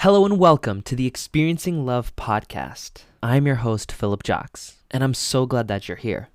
Hello and welcome to the Experiencing Love podcast. I'm your host, Philip Jocks, and I'm so glad that you're here.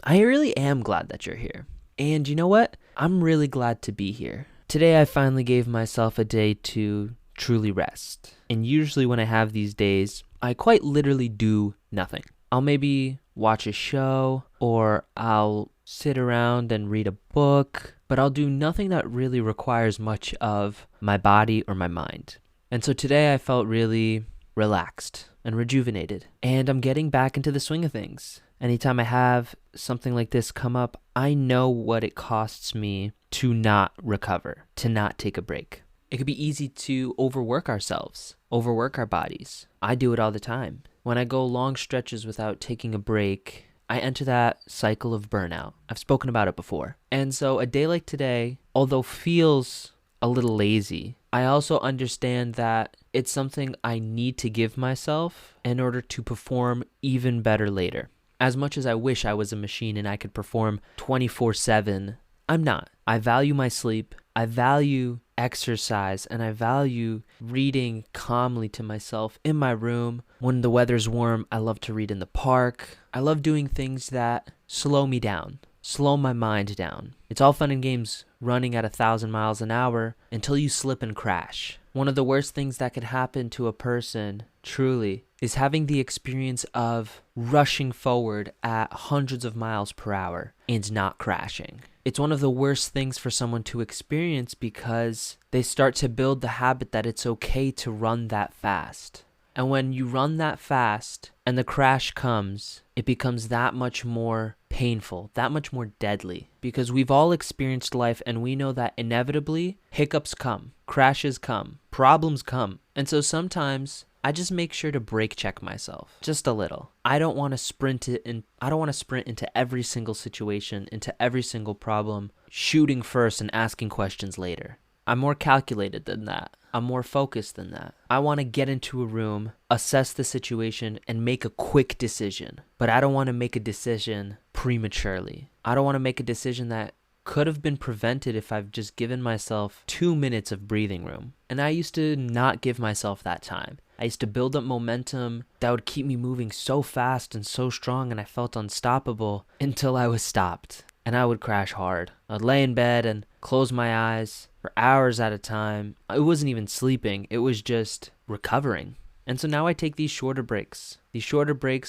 I really am glad that you're here. And you know what? I'm really glad to be here. Today I finally gave myself a day to truly rest. And usually when I have these days, I quite literally do nothing. I'll maybe watch a show or I'll sit around and read a book, but I'll do nothing that really requires much of my body or my mind. And so today I felt really relaxed and rejuvenated, and I'm getting back into the swing of things. Anytime I have something like this come up, I know what it costs me to not recover, to not take a break. It could be easy to overwork ourselves, overwork our bodies. I do it all the time. When I go long stretches without taking a break, I enter that cycle of burnout. I've spoken about it before. And so a day like today, although feels a little lazy, I also understand that it's something I need to give myself in order to perform even better later. As much as I wish I was a machine and I could perform 24/7, I'm not. I value my sleep, I value exercise, and I value reading calmly to myself in my room. When the weather's warm, I love to read in the park. I love doing things that slow me down, slow my mind down. It's all fun and games running at 1,000 miles an hour until you slip and crash. One of the worst things that could happen to a person, truly, is having the experience of rushing forward at hundreds of miles per hour and not crashing. It's one of the worst things for someone to experience because they start to build the habit that it's okay to run that fast. And when you run that fast and the crash comes, it becomes that much more painful, that much more deadly, because we've all experienced life and we know that inevitably hiccups come, crashes come, problems come. And so sometimes I just make sure to brake check myself just a little. I don't want to sprint into every single situation, into every single problem, shooting first and asking questions later. I'm more calculated than that. I'm more focused than that. I want to get into a room, assess the situation, and make a quick decision. But I don't want to make a decision prematurely. I don't want to make a decision that could have been prevented if I've just given myself 2 minutes of breathing room. And I used to not give myself that time. I used to build up momentum that would keep me moving so fast and so strong, and I felt unstoppable until I was stopped. And I would crash hard. I'd lay in bed and close my eyes for hours at a time. It wasn't even sleeping. It was just recovering. And so now I take these shorter breaks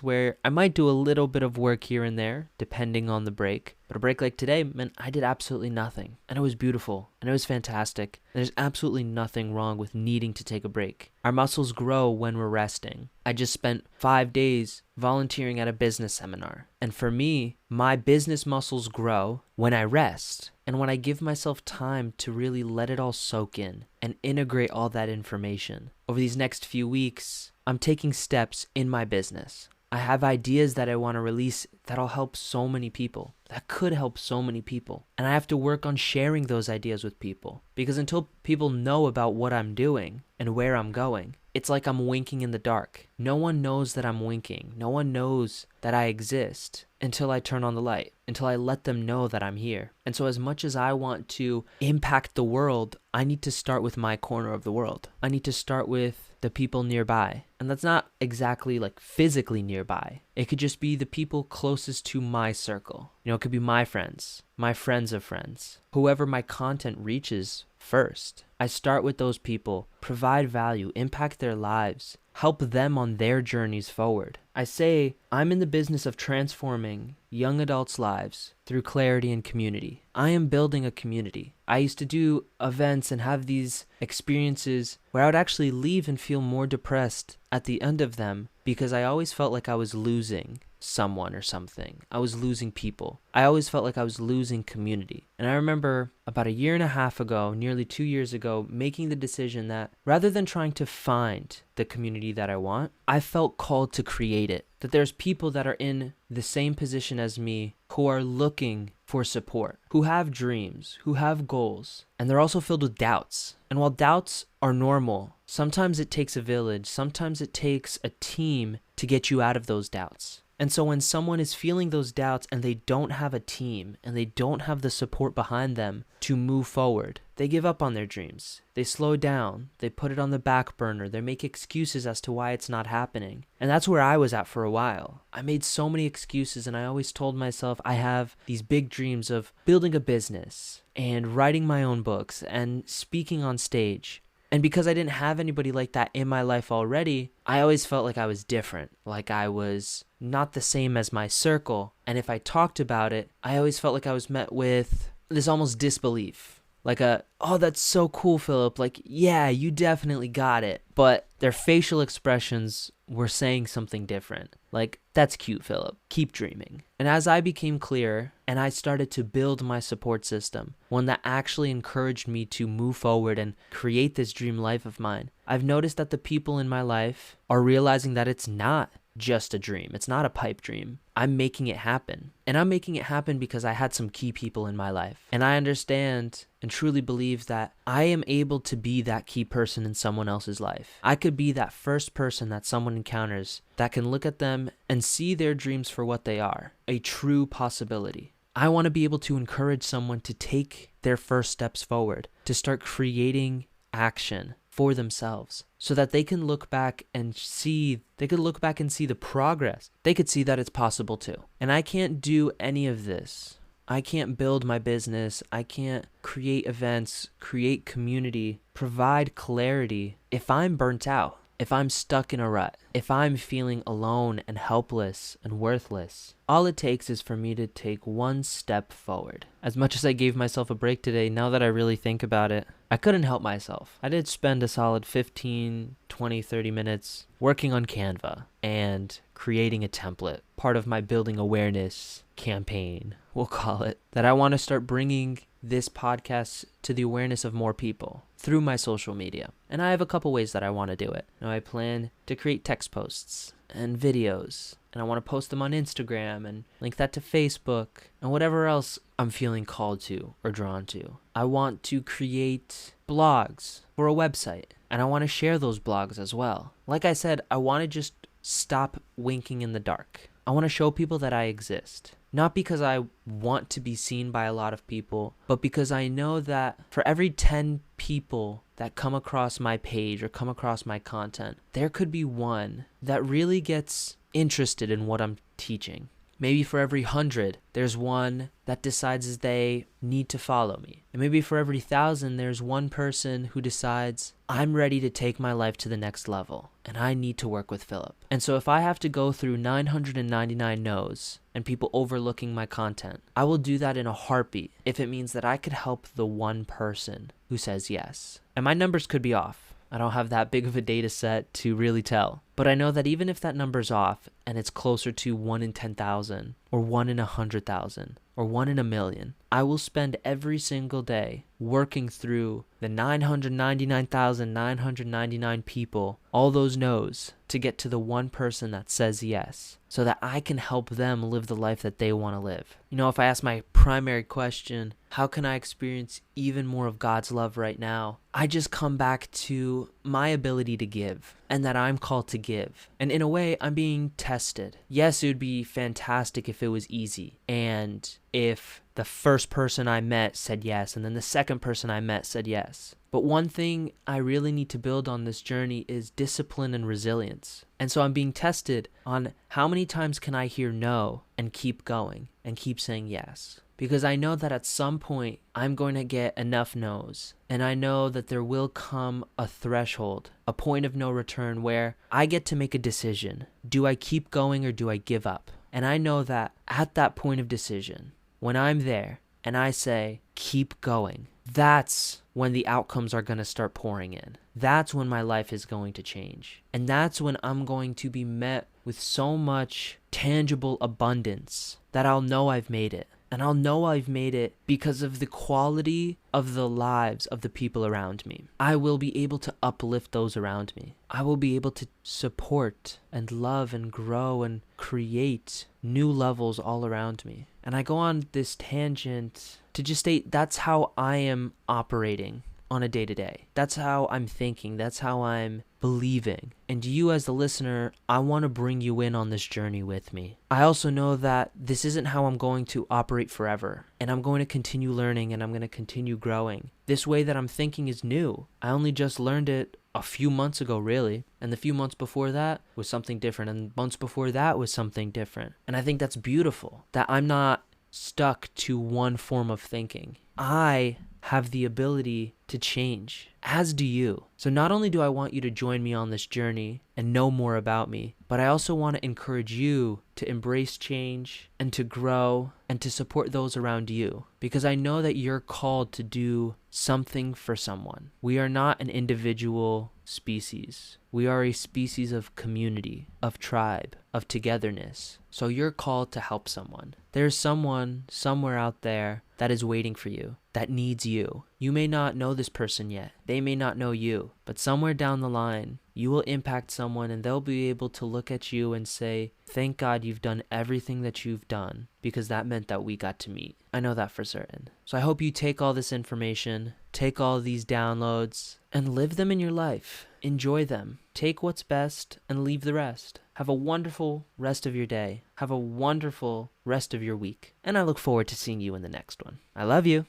where I might do a little bit of work here and there, depending on the break. But a break like today meant I did absolutely nothing. And it was beautiful. And it was fantastic. There's absolutely nothing wrong with needing to take a break. Our muscles grow when we're resting. I just spent 5 days volunteering at a business seminar. And for me, my business muscles grow when I rest. And when I give myself time to really let it all soak in and integrate all that information. Over these next few weeks, I'm taking steps in my business. I have ideas that I want to release that'll help so many people, that could help so many people. And I have to work on sharing those ideas with people, because until people know about what I'm doing and where I'm going, it's like I'm winking in the dark. No one knows that I'm winking. No one knows that I exist until I turn on the light, until I let them know that I'm here. And so as much as I want to impact the world, I need to start with my corner of the world. I need to start with the people nearby. And that's not exactly like physically nearby. It could just be the people closest to my circle. It could be my friends of friends, whoever my content reaches first. I start with those people, provide value, impact their lives, help them on their journeys forward. I say I'm in the business of transforming young adults' lives through clarity and community. I am building a community. I used to do events and have these experiences where I would actually leave and feel more depressed at the end of them because I always felt like I was losing someone or something. I was losing people. I always felt like I was losing community. And I remember about 1.5 years ago, nearly 2 years ago, making the decision that rather than trying to find the community that I want, I felt called to create it. That there's people that are in the same position as me who are looking for support, who have dreams, who have goals, and they're also filled with doubts. And while doubts are normal, sometimes it takes a village, sometimes it takes a team to get you out of those doubts. And so when someone is feeling those doubts and they don't have a team and they don't have the support behind them to move forward, they give up on their dreams. They slow down. They put it on the back burner. They make excuses as to why it's not happening. And that's where I was at for a while. I made so many excuses, and I always told myself I have these big dreams of building a business and writing my own books and speaking on stage. And because I didn't have anybody like that in my life already, I always felt like I was different, like I was not the same as my circle. And if I talked about it, I always felt like I was met with this almost disbelief. Like oh, that's so cool, Philip. Like, yeah, you definitely got it. But their facial expressions were saying something different. Like, that's cute, Philip. Keep dreaming. And as I became clearer and I started to build my support system, one that actually encouraged me to move forward and create this dream life of mine, I've noticed that the people in my life are realizing that it's not just a dream. It's not a pipe dream. I'm making it happen. And I'm making it happen because I had some key people in my life. And I understand and truly believe that I am able to be that key person in someone else's life. I could be that first person that someone encounters that can look at them and see their dreams for what they are, a true possibility. I want to be able to encourage someone to take their first steps forward, to start creating action for themselves so that they can look back and see the progress. They could see that it's possible too. And I can't do any of this. I can't build my business. I can't create events, create community, provide clarity if I'm burnt out, if I'm stuck in a rut, if I'm feeling alone and helpless and worthless. All it takes is for me to take one step forward. As much as I gave myself a break today, now that I really think about it, I couldn't help myself. I did spend a solid 15, 20, 30 minutes working on Canva and creating a template, part of my building awareness campaign, we'll call it, that I want to start bringing this podcast to the awareness of more people through my social media. And I have a couple ways that I want to do it. Now, I plan to create text posts and videos, and I want to post them on Instagram and link that to Facebook and whatever else I'm feeling called to or drawn to. I want to create blogs for a website, and I want to share those blogs as well. Like I said, I want to just stop winking in the dark. I want to show people that I exist. Not because I want to be seen by a lot of people, but because I know that for every 10 people that come across my page or come across my content, there could be one that really gets interested in what I'm teaching. Maybe for every 100, there's one that decides they need to follow me. And maybe for every 1,000, there's one person who decides, I'm ready to take my life to the next level, and I need to work with Philip. And so if I have to go through 999 no's and people overlooking my content, I will do that in a heartbeat if it means that I could help the one person who says yes. And my numbers could be off. I don't have that big of a data set to really tell. But I know that even if that number's off and it's closer to 1 in 10,000 or 1 in 100,000 or 1 in a million, I will spend every single day working through the 999,999 people, all those no's, to get to the one person that says yes, so that I can help them live the life that they want to live. You know, if I ask my primary question, how can I experience even more of God's love right now? I just come back to my ability to give, and that I'm called to give. And in a way, I'm being tested. Yes, it would be fantastic if it was easy, and if the first person I met said yes, and then the second person I met said yes. But one thing I really need to build on this journey is discipline and resilience. And so I'm being tested on how many times can I hear no and keep going and keep saying yes. Because I know that at some point I'm going to get enough no's. And I know that there will come a threshold, a point of no return where I get to make a decision. Do I keep going or do I give up? And I know that at that point of decision, when I'm there and I say, keep going, that's when the outcomes are going to start pouring in. That's when my life is going to change. And that's when I'm going to be met with so much tangible abundance that I'll know I've made it. And I'll know I've made it because of the quality of the lives of the people around me. I will be able to uplift those around me. I will be able to support and love and grow and create new levels all around me. And I go on this tangent to just state that's how I am operating on a day-to-day. That's how I'm thinking. That's how I'm believing. And you as the listener, I want to bring you in on this journey with me. I also know that this isn't how I'm going to operate forever. And I'm going to continue learning and I'm going to continue growing. This way that I'm thinking is new. I only just learned it a few months ago, really. And the few months before that was something different. And months before that was something different. And I think that's beautiful, that I'm not stuck to one form of thinking. I have the ability to change, as do you. So not only do I want you to join me on this journey and know more about me, but I also want to encourage you to embrace change and to grow and to support those around you, because I know that you're called to do something for someone. We are not an individual species. We are a species of community, of tribe, of togetherness. So you're called to help someone. There's someone somewhere out there that is waiting for you, that needs you. You may not know this person yet. They may not know you, but somewhere down the line, you will impact someone and they'll be able to look at you and say, thank God you've done everything that you've done, because that meant that we got to meet. I know that for certain. So I hope you take all this information, take all these downloads, and live them in your life. Enjoy them. Take what's best and leave the rest. Have a wonderful rest of your day. Have a wonderful rest of your week. And I look forward to seeing you in the next one. I love you.